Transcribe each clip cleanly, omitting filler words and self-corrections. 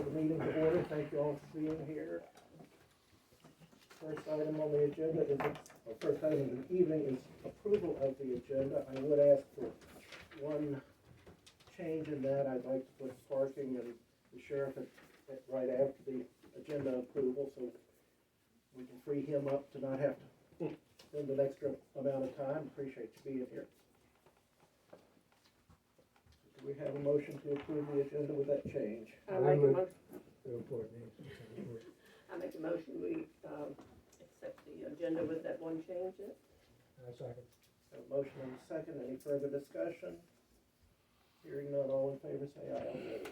the meeting to order. Thank you all for being here. First item on the agenda is, first item of the evening is approval of the agenda. I would ask for one change in that. I'd like to put parking and the sheriff at right after the agenda approval, so we can free him up to not have to spend an extra amount of time. Appreciate you being here. Do we have a motion to approve the agenda with that change? I make a motion, we, accept the agenda with that one change in it. Second. Have a motion and a second. Any further discussion? Hearing none, all in favor say aye.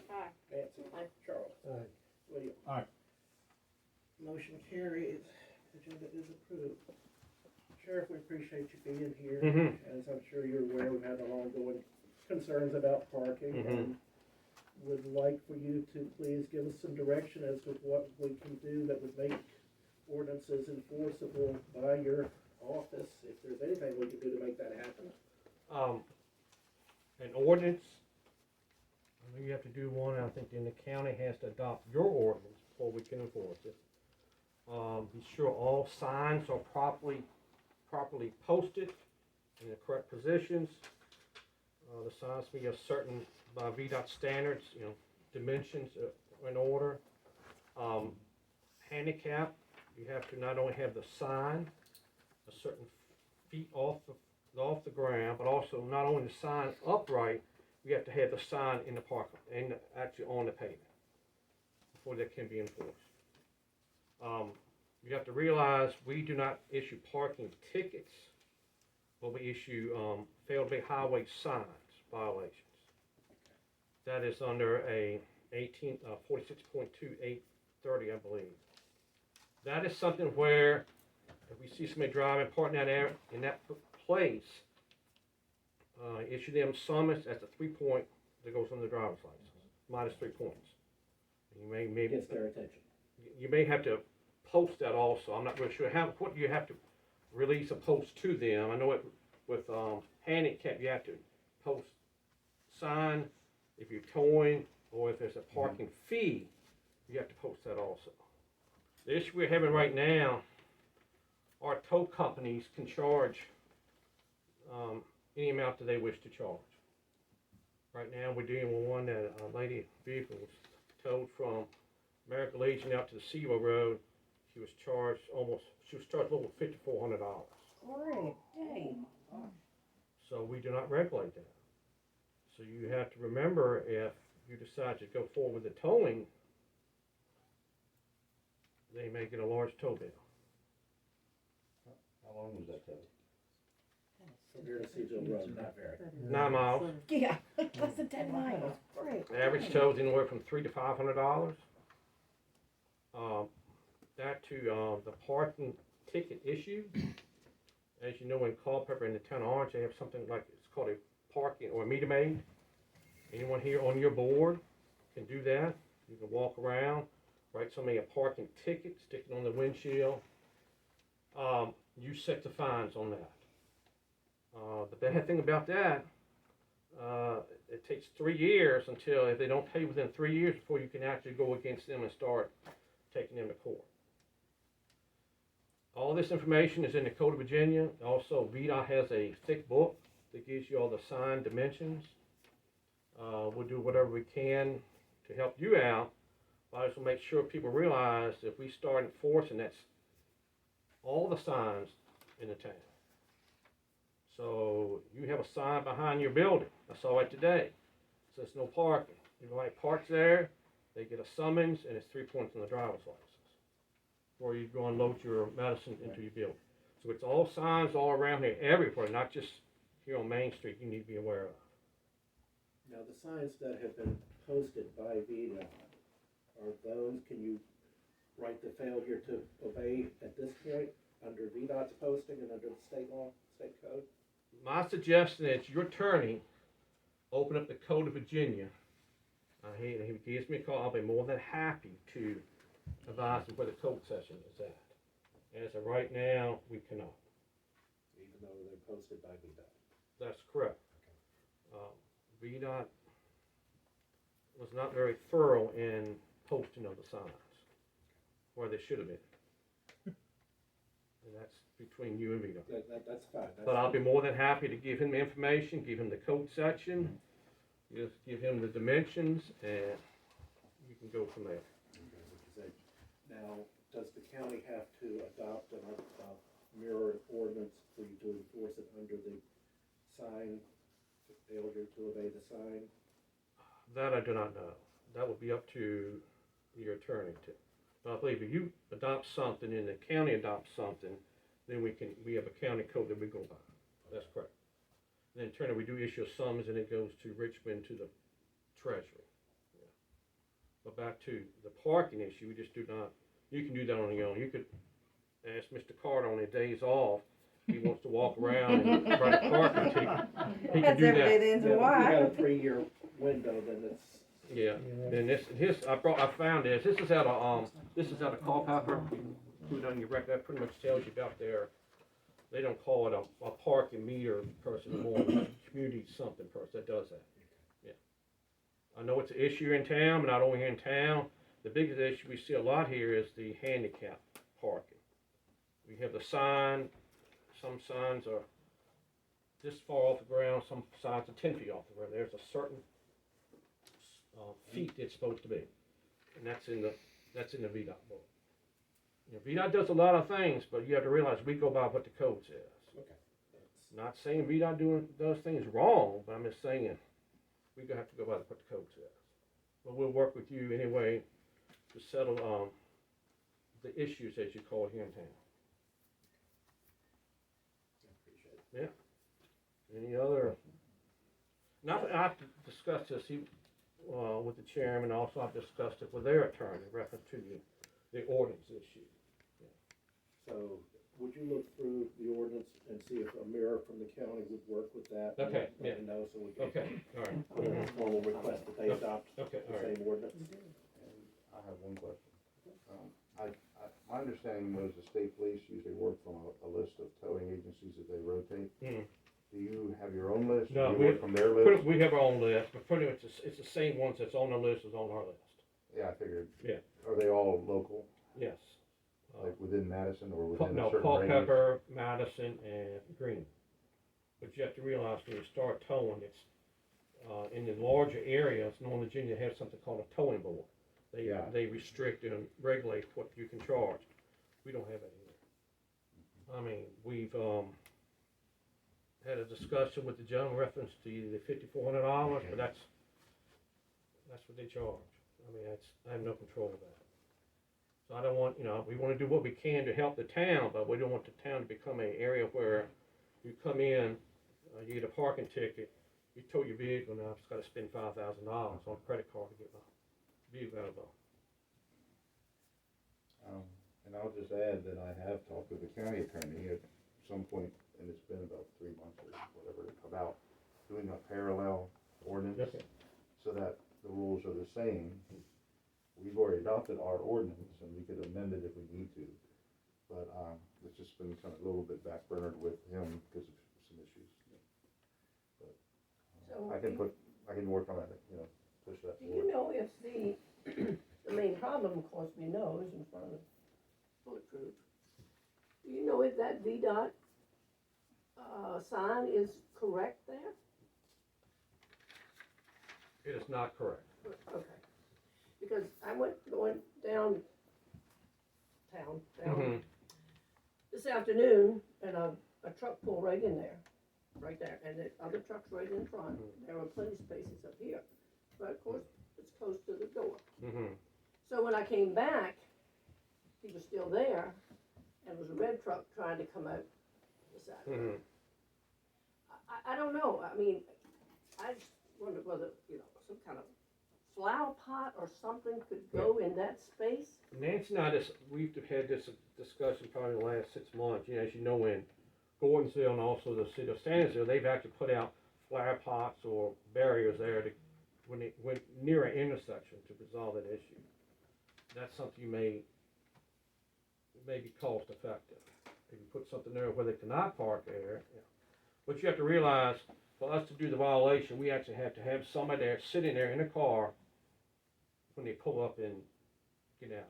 Aye. Nancy? Aye. Charles? Aye. William? Aye. Motion carries. Agenda is approved. Sheriff, we appreciate you being here. As I'm sure you're aware, we've had ongoing concerns about parking, and would like for you to please give us some direction as to what we can do that would make ordinances enforceable by your office, if there's anything we can do to make that happen. An ordinance, I know you have to do one, I think then the county has to adopt your ordinance before we can enforce it. Be sure all signs are properly posted in the correct positions. The signs be a certain, by VDOT standards, dimensions are in order. Handicap, you have to not only have the sign a certain feet off the ground, but also not only the sign upright, you have to have the sign in the parking, and actually on the pavement before that can be enforced. You have to realize we do not issue parking tickets, but we issue failed to pay highway signs violations. That is under a 46.2830, I believe. That is something where if we see somebody driving, parking that area in that place, issue them summons at the 3 point that goes on the driver's license, -3 points. You may Gets their attention. You may have to post that also. I'm not really sure what you have to release a post to them. I know it with handicap you have to post sign if you're towing, or if there's a parking fee, you have to post that also. The issue we're having right now, our tow companies can charge any amount that they wish to charge. Right now we're dealing with one that a lady vehicle was towed from American Legion out to the Seaway Road. She was charged over $5,400. Great, hey. So we do not regulate that. So you have to remember, if you decide to go forward with the towing, they may get a large tow bill. How long was that tow? From here to Seaville Road, not very. 9 miles. Yeah, less than 10 miles, great. The average tow is anywhere from $300 to $500. That to the parking ticket issue. As you know, in Culpeper in the town of Orange, they have something like, it's called a parking or a meter maid. Anyone here on your board can do that. You can walk around, write somebody a parking ticket, stick it on the windshield. You set the fines on that. The bad thing about that, it takes 3 years until, if they don't pay within 3 years, before you can actually go against them and start taking them to court. All this information is in the Code of Virginia. Also, VDOT has a thick book that gives you all the sign dimensions. We'll do whatever we can to help you out, but I just want to make sure people realize that if we start enforcing, that's all the signs in the town. So you have a sign behind your building. I saw it today. It says no parking. If anybody parks there, they get a summons, and it's 3 points on the driver's license. Or you go and load your Madison into your building. So it's all signs all around here, everywhere, not just here on Main Street you need to be aware of. Now, the signs that have been posted by VDOT, are those, can you write the failure to obey at this point under VDOT's posting and under the state law, state code? My suggestion is your attorney open up the Code of Virginia. He gives me a call. I'll be more than happy to advise him where the code section is at. As of right now, we cannot. Even though they're posted by VDOT? That's correct. VDOT was not very thorough in posting where they should have been. And that's between you and Vito. That's fine. But I'll be more than happy to give him the information, give him the code section, just give him the dimensions, and you can go from there. Now, does the county have to adopt a mirror ordinance for you to enforce it under the sign, failure to obey the sign? That I do not know. That would be up to your attorney to. But I believe if you adopt something and the county adopts something, then we have a county code that we go by. That's correct. And then in turn, we do issue a summons and it goes to Richmond to the treasury. Yeah. But back to the parking issue, we just do not, you can do that on your own. You could ask Mr. Carter on his days off, he wants to walk around and write a parking ticket. He can That's do every day that. the ends If of you got why. a 3-year window, then it's. Yeah, then I found this is out of Culpeper. Who done your record, that pretty much tells you about they don't call it a parking meter person anymore, it's a community something person that does that. Yeah. I know it's an issue in town, but not only here in town, the biggest issue we see a lot here is the handicap parking. We have the sign, some signs are this far off the ground, some signs are 10 feet off the ground, there's a certain feet it's supposed to be, and that's in the VDOT book. You know, VDOT does a lot of things, but you have to realize we go by what the code says. Okay. Not saying VDOT does things wrong, but I'm just saying we have to go by what the code says. But we'll work with you anyway to settle the issues as you call it here in town. I appreciate it. Yeah. Any other? Now I have to discuss this with the chairman. Also, I've discussed it with their attorney in reference to the ordinance issue. So, would you look through the ordinance and see if a mirror from the county would work with that? Okay, Let me know so we can Okay. All right. put in a formal request that they adopt Okay. the All right. same ordinance. And I have one question. My understanding was the state police usually work from a list of towing agencies that they rotate. Mm. Do you have your own list? No, Do you work from their list? We have our own list, but pretty much it's the same ones that's on the list as on our list. Yeah, I figured. Yeah. Are they all local, Yes. like within Madison or within a certain Paul range? Pepper, Madison, and Green. But you have to realize when you start towing, it's in the larger areas, Northern Virginia has something called a towing board. They restrict and regulate what you can charge. We don't have that here. I mean, we've had a discussion with the gentleman reference to the $5,400, but that's what they charge. I mean, I have no control of that. So I don't want, we want to do what we can to help the town, but we don't want the town to become an area where you come in, you get a parking ticket, you tow your vehicle, now I've just got to spend $5,000 on a credit card to get my vehicle out of the. And I'll just add that I have talked with the county attorney at some point, and it's been about 3 months or whatever, about doing a parallel ordinance Okay. so that the rules are the same. We've already adopted our ordinance, and we could amend it if we need to, but it's just been kind of a little bit backburnered with him because of some issues. But So I can work on that, push that do forward. you know if the main problem, of course, we know is in front of Bulletproof. Do you know if that VDOT sign is correct there? It is not correct. Okay. Because I going downtown Mhm. this afternoon, and a truck pulled right in there, and the other trucks right in front. There were plenty of spaces up here, but of course, it's close to the door. Mm-hmm. So when I came back, he was still there, and it was a red truck trying to come out the side. Mm-hmm. I don't know, I mean, I just wondered whether, some kind of flower pot or something could go in that space. Nancy and I we've had this discussion probably in the last 6 months. As you know, in Gordonsville and also the city of Stannisville, they've actually put out flower pots or barriers there when near an intersection to resolve that issue. That's something may be cost effective. If you put something there where they cannot park there, but you have to realize, for us to do the violation, we actually have to have somebody there sitting there in a car when they pull up and get out.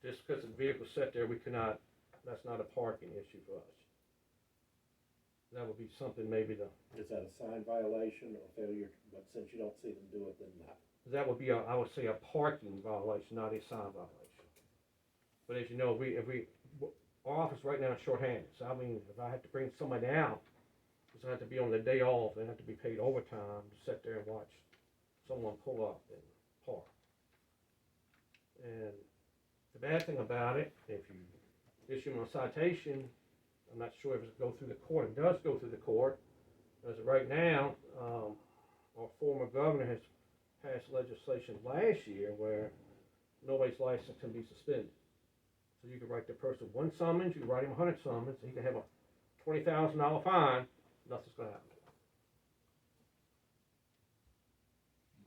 just because the vehicle's set there, we cannot, that's not a parking issue for us. That would be something maybe Is that a sign violation or failure, but since you don't see them do it, then not? that would be I would say a parking violation, not a sign violation. But as you know, our office right now is shorthanded, so I mean, if I had to bring somebody out, it's gonna have to be on their day off, they have to be paid overtime to sit there and watch someone pull up and park. And the bad thing about it, if you issue them a citation, I'm not sure if it's go through the court. It does go through the court. As of right now, our former governor has passed legislation last year where nobody's license can be suspended. So you can write the person one summons, you can write him 100 summons, he can have a $20,000 fine, nothing's gonna happen.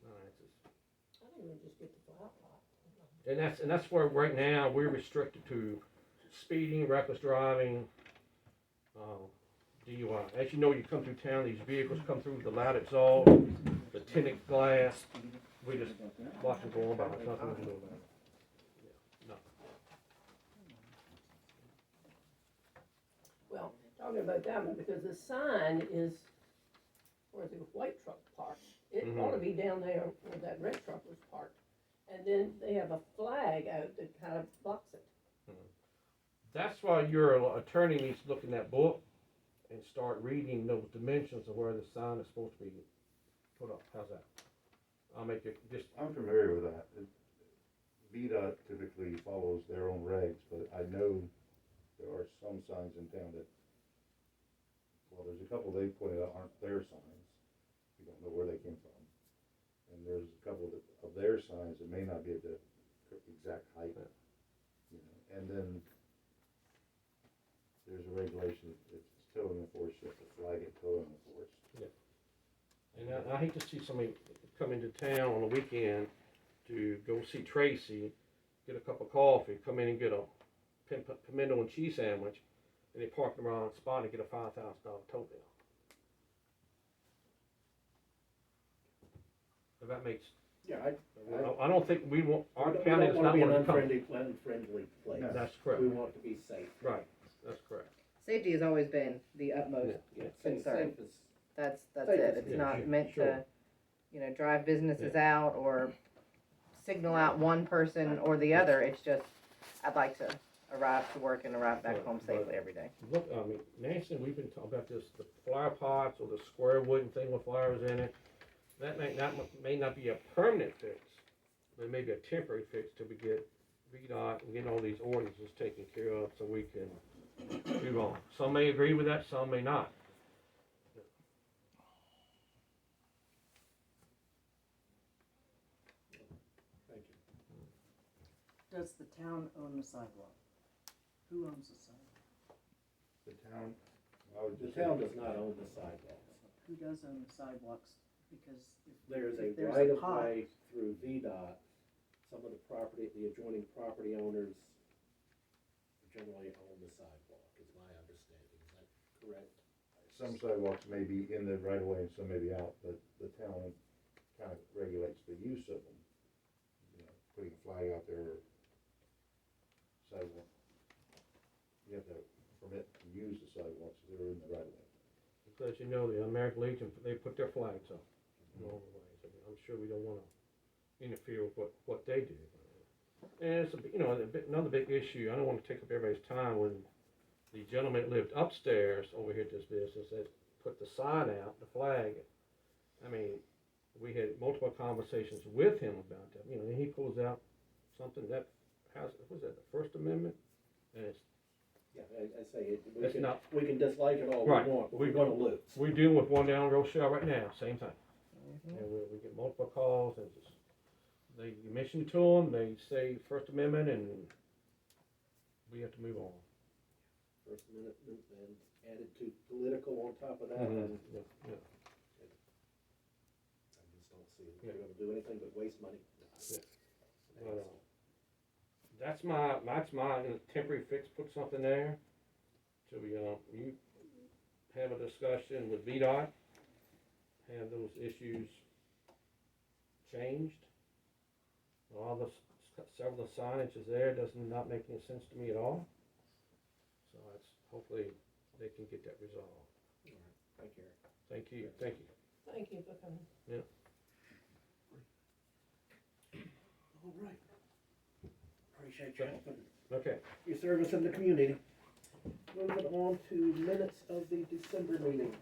I don't even just get the flat lot. And that's where right now we're restricted to speeding, reckless driving, DUI. As you know, you come through town, these vehicles come through with the loud exhaust, the tinted glass. We just watch them go on by. There's nothing we can do about it. Yeah, no. Well, talking about that one, because the sign is where the white truck parked. It ought to be down there where that red truck was parked. And then they have a flag out that kind of blocks it. That's why your attorney needs to look in that book and start reading those dimensions of where the sign is supposed to be put up. How's that? I'll make it just. I'm familiar with that. VDOT typically follows their own regs, but I know there are some signs in town that, well, there's a couple they pointed out aren't their signs. You don't know where they came from. And there's a couple of their signs that may not be at the exact height. You know, and then there's a regulation, if it's towing enforced, you have to flag it towing enforced. Yeah. And I hate to see somebody come into town on a weekend to go see Tracy, get a cup of coffee, come in and get a pimento and cheese sandwich, and they park them around the spot and get a $5,000 tow bill. If that makes, Yeah, I don't think we want, our we county don't does wanna not be an want to come. unfriendly place. No. That's correct. We want to be safe. Right, that's correct. Safety has always been the utmost Yeah, safe concern. is, That's Safe it. is It's good. not Yeah, meant sure. to, drive businesses out or signal out one person or the other. It's just, I'd like to arrive to work and arrive back Right, home but- safely every day. Look, I mean, Nancy, we've been talking about this, the flower pots or the square wooden thing with flowers in it. That may not be a permanent fix, but it may be a temporary fix till we get VDOT and get all these ordinances taken care of so we can move on. Some may agree with that, some may not. thank you. Does the town own the sidewalk? Who owns the sidewalk? The town, I would The just say, town does not own the sidewalks. Who does own the sidewalks? Because There's if a there's right a of pot, way through VDOT. Some of the property, the adjoining property owners generally own the sidewalk, is my understanding. Is that correct? some sidewalks may be in the right of way and some may be out, but the town kind of regulates the use of them. You know, putting a flag out there, sidewalk. You have to permit to use the sidewalks if they're in the right of way. Because you know, the American Legion, they put their flags up in all the ways. I mean, I'm sure we don't wanna interfere with what they do. And it's another big issue. I don't wanna take up everybody's time when the gentleman that lived upstairs over here at this business that put the sign out, the flag. I mean, we had multiple conversations with him about that, and he pulls out something that has, was that the First Amendment? And it's, Yeah, I say, It's not- we can dislike it all we Right. want, but We we're gonna lose. we're dealing with one down Rochelle right now, same thing. And we get multiple calls and just, you mention it to them, they say First Amendment and we have to move on. First Amendment and added to political on top of that, Mhm. and Yeah, yeah. I just don't see it. They're gonna do anything but waste money. Yeah. But, that's my temporary fix, put something there, till we, you have a discussion with VDOT, have those issues changed. All the several of the signage is there, does not make any sense to me at all. So that's, hopefully, they can get that resolved. Thank you, Eric. Thank you, thank you. Thank you for coming. All right. Appreciate you helping Okay, your service in the community. Moving on to minutes of the December meeting.